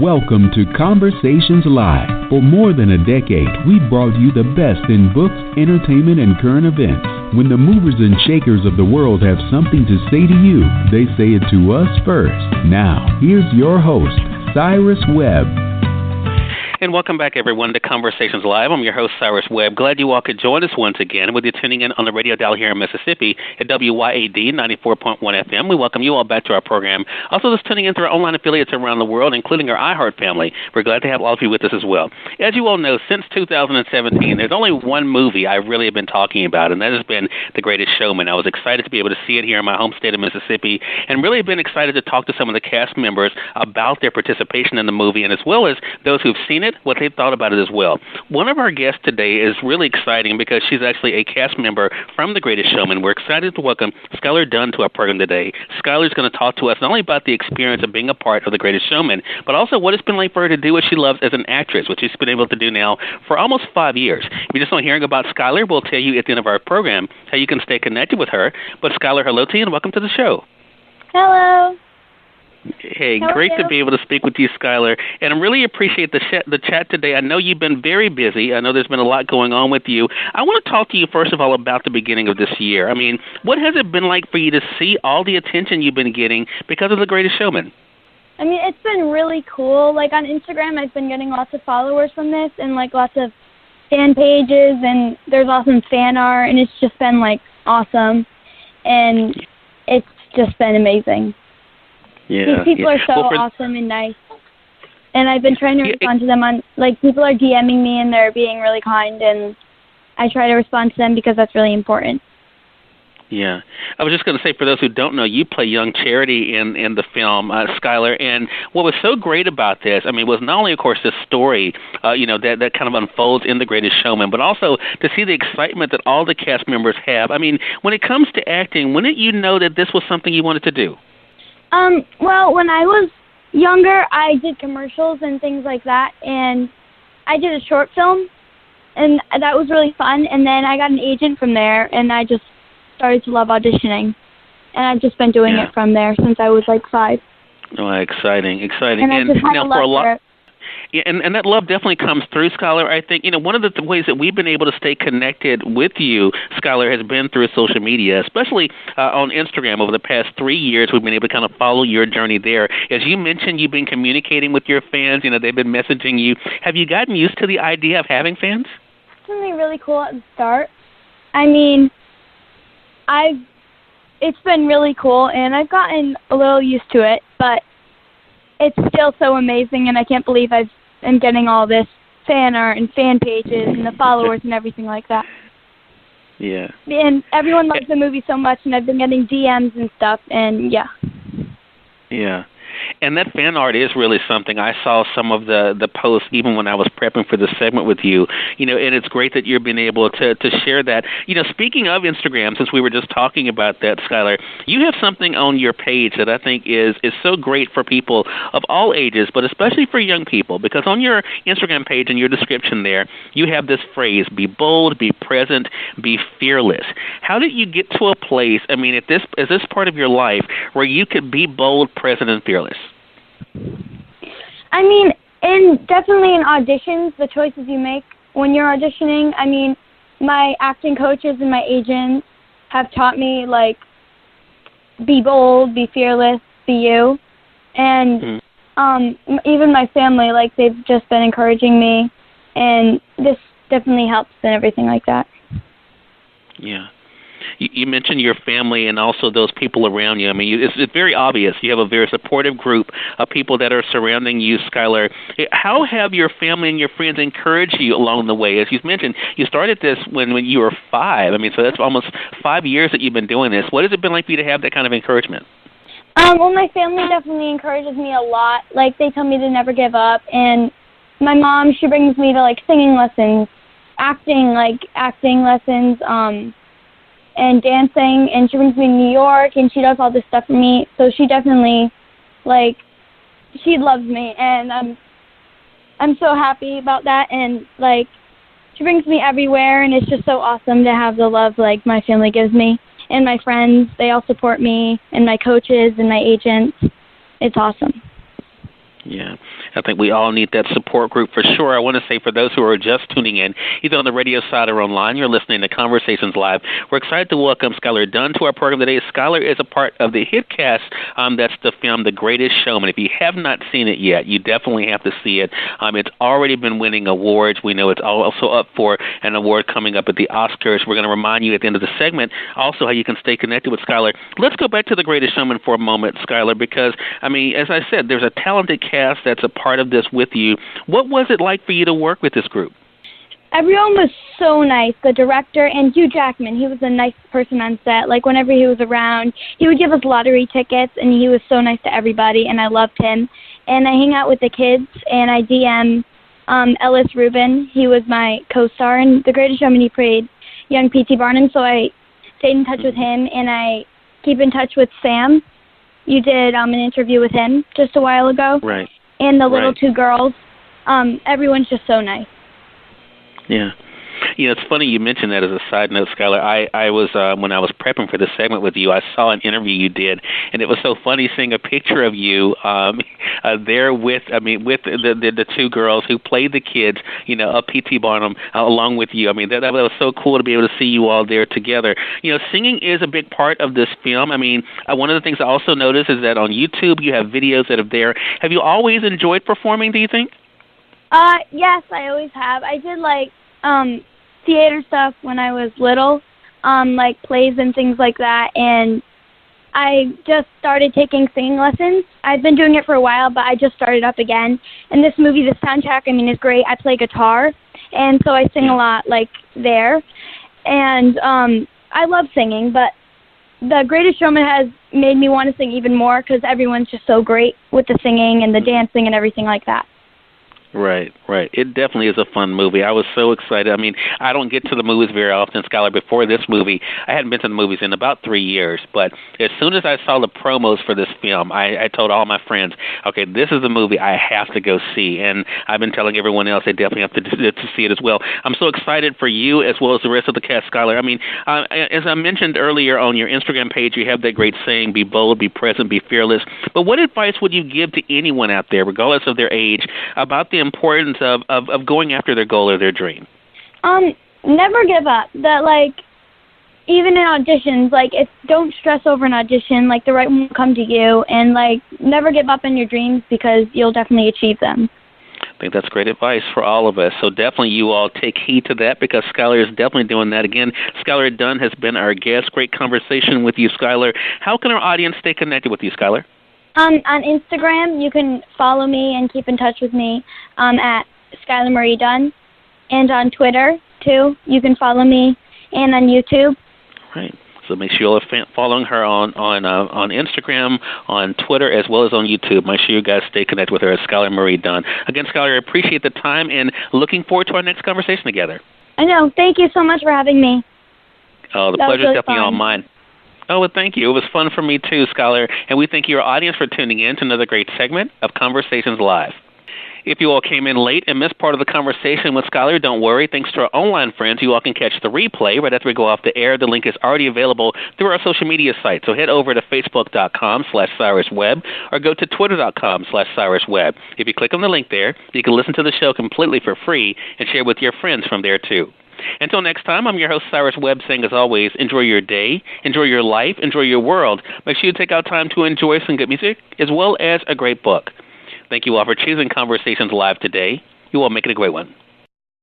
Welcome to Conversations Live. For more than a decade, we've brought you the best in books, entertainment, and current events. When the movers and shakers of the world have something to say to you, they say it to us first. Now, here's your host, Cyrus Webb. And welcome back, everyone, to Conversations Live. I'm your host, Cyrus Webb. Glad you all could join us once again, whether you're tuning in on the radio dial here in Mississippi at WYAD 94.1 FM. We welcome you all back to our program. Also, just tuning in through our online affiliates around the world, including our iHeart family. We're glad to have all of you with us as well. As you all know, since 2017, there's only one movie I really have been talking about, and that has been The Greatest Showman. I was excited to be able to see it here in my home state of Mississippi, and really have been excited to talk to some of the cast members about their participation in the movie, and as well as those who've seen it, what they thought about it as well. One of our guests today is really exciting because she's actually a cast member from The Greatest Showman. We're excited to welcome Skylar Dunn to our program today. Skylar's going to talk to us not only about the experience of being a part of The Greatest Showman, but also what it's been like for her to do what she loves as an actress, which she's been able to do now for almost 5 years. If you just want hearing about Skylar, we'll tell you at the end of our program how you can stay connected with her. But Skylar, hello to you and welcome to the show. Hello. Hey, great to be able to speak with you, Skylar. And I really appreciate the chat today. I know you've been very busy. I know there's been a lot going on with you. I want to talk to you, first of all, about the beginning of this year. I mean, what has it been like for you to see all the attention you've been getting because of The Greatest Showman? I mean, it's been really cool. Like, on Instagram, I've been getting lots of followers from this and, like, lots of fan pages, and there's awesome fan art, and it's just been, like, awesome. And it's just been amazing. Yeah, these people are so awesome and nice. And I've been trying to respond to them on, like, people are DMing me and they're being really kind, and I try to respond to them because that's really important. Yeah. I was just going to say, for those who don't know, you play young Charity in the film, Schuyler, and what was so great about this, I mean, was not only, of course, this story, that kind of unfolds in The Greatest Showman, but also to see the excitement that all the cast members have. I mean, when it comes to acting, when did you know that this was something you wanted to do? Well, when I was younger, I did commercials and things like that, and I did a short film, and that was really fun, and then I got an agent from there, and I just started to love auditioning, and I've just been doing it from there since I was, like, 5. Oh, exciting. And I just kind of loved it. Yeah, and that love definitely comes through, Schuyler. I think, one of the ways that we've been able to stay connected with you, Schuyler, has been through social media, especially on Instagram. Over the past 3 years, we've been able to kind of follow your journey there. As you mentioned, you've been communicating with your fans. They've been messaging you. Have you gotten used to the idea of having fans? It's been really cool at the start. I mean, it's been really cool, and I've gotten a little used to it, but it's still so amazing, and I can't believe I'm getting all this fan art and fan pages and the followers and everything like that. Yeah. And everyone loves the movie so much, and I've been getting DMs and stuff, and yeah. Yeah. And that fan art is really something. I saw some of the posts even when I was prepping for this segment with you, and it's great that you're being able to share that. Speaking of Instagram, since we were just talking about that, Schuyler, you have something on your page that I think is so great for people of all ages, but especially for young people, because on your Instagram page and your description there, you have this phrase, be bold, be present, be fearless. How did you get to a place, I mean, is this part of your life where you could be bold, present, and fearless? I mean, definitely in auditions, the choices you make when you're auditioning, I mean, my acting coaches and my agents have taught me, like, be bold, be fearless, be you. And even my family, like, they've just been encouraging me, and this definitely helps and everything like that. Yeah. You mentioned your family and also those people around you. I mean, it's very obvious. You have a very supportive group of people that are surrounding you, Schuyler. How have your family and your friends encouraged you along the way? As you mentioned, you started this when you were 5. I mean, so that's almost 5 years that you've been doing this. What has it been like for you to have that kind of encouragement? Well, my family definitely encourages me a lot. Like, they tell me to never give up. And my mom, she brings me to, like, singing lessons, acting lessons, and dancing, and she brings me to New York, and she does all this stuff for me. So she definitely, like, she loves me, and I'm so happy about that. And, like, she brings me everywhere, and it's just so awesome to have the love, like, my family gives me. And my friends, they all support me, and my coaches and my agents. It's awesome. Yeah, I think we all need that support group for sure. I want to say for those who are just tuning in, either on the radio side or online, you're listening to Conversations Live. We're excited to welcome Skylar Dunn to our program today. Skylar is a part of the hit cast that's the film The Greatest Showman. If you have not seen it yet, you definitely have to see it. It's already been winning awards. We know it's also up for an award coming up at the Oscars. We're going to remind you at the end of the segment also how you can stay connected with Skylar. Let's go back to The Greatest Showman for a moment, Skylar, because, I mean, as I said, there's a talented cast that's a part of this with you. What was it like for you to work with this group? Everyone was so nice. The director and Hugh Jackman, he was a nice person on set. Like, whenever he was around, he would give us lottery tickets, and he was so nice to everybody, and I loved him. And I hang out with the kids, and I DM Ellis Rubin. He was my co-star in The Greatest Showman. He played young P.T. Barnum, so I stayed in touch with him, and I keep in touch with Sam. You did an interview with him just a while ago. Right. And the little two girls. Everyone's just so nice. Yeah. You know, it's funny you mentioned that as a side note, Skylar. I was when I was prepping for this segment with you, I saw an interview you did, and it was so funny seeing a picture of you there with the two girls who played the kids, you know, of P.T. Barnum along with you. I mean, that was so cool to be able to see you all there together. You know, singing is a big part of this film. I mean, one of the things I also noticed is that on YouTube you have videos that are there. Have you always enjoyed performing, do you think? Yes, I always have. I did, like, theater stuff when I was little, like plays and things like that, and I just started taking singing lessons. I've been doing it for a while, but I just started up again. And this movie, the soundtrack, I mean, is great. I play guitar, and so I sing a lot, like, there. And I love singing, but The Greatest Showman has made me want to sing even more because everyone's just so great with the singing and the dancing and everything like that. Right. It definitely is a fun movie. I was so excited. I mean, I don't get to the movies very often, Skylar. Before this movie, I hadn't been to the movies in about 3 years. But as soon as I saw the promos for this film, I told all my friends, okay, this is the movie I have to go see. And I've been telling everyone else they definitely have to see it as well. I'm so excited for you as well as the rest of the cast, Skylar. I mean, as I mentioned earlier on your Instagram page, you have that great saying, be bold, be present, be fearless. But what advice would you give to anyone out there, regardless of their age, about the importance of going after their goal or their dream? Never give up. That, like, even in auditions, like, don't stress over an audition. Like, the right one will come to you, and, like, never give up on your dreams because you'll definitely achieve them. I think that's great advice for all of us. So definitely you all take heed to that because Schuyler is definitely doing that. Again, Skylar Dunn has been our guest. Great conversation with you, Schuyler. How can our audience stay connected with you, Schuyler? On Instagram, you can follow me and keep in touch with me at Skylar Marie Dunn. And on Twitter, too, you can follow me. And on YouTube. Right. So make sure you're following her on Instagram, on Twitter, as well as on YouTube. Make sure you guys stay connected with her as Skylar Marie Dunn. Again, Skylar, I appreciate the time and looking forward to our next conversation together. I know. Thank you so much for having me. Oh, the pleasure is definitely all mine. Oh, well, thank you. It was fun for me, too, Skylar. And we thank your audience for tuning in to another great segment of Conversations Live. If you all came in late and missed part of the conversation with Schuyler, don't worry. Thanks to our online friends, you all can catch the replay right after we go off the air. The link is already available through our social media site. So head over to facebook.com/Cyrus Webb or go to twitter.com/Cyrus Webb. If you click on the link there, you can listen to the show completely for free and share with your friends from there, too. Until next time, I'm your host, Cyrus Webb, saying, as always, enjoy your day, enjoy your life, enjoy your world. Make sure you take out time to enjoy some good music as well as a great book. Thank you all for choosing Conversations Live today. You all make it a great one.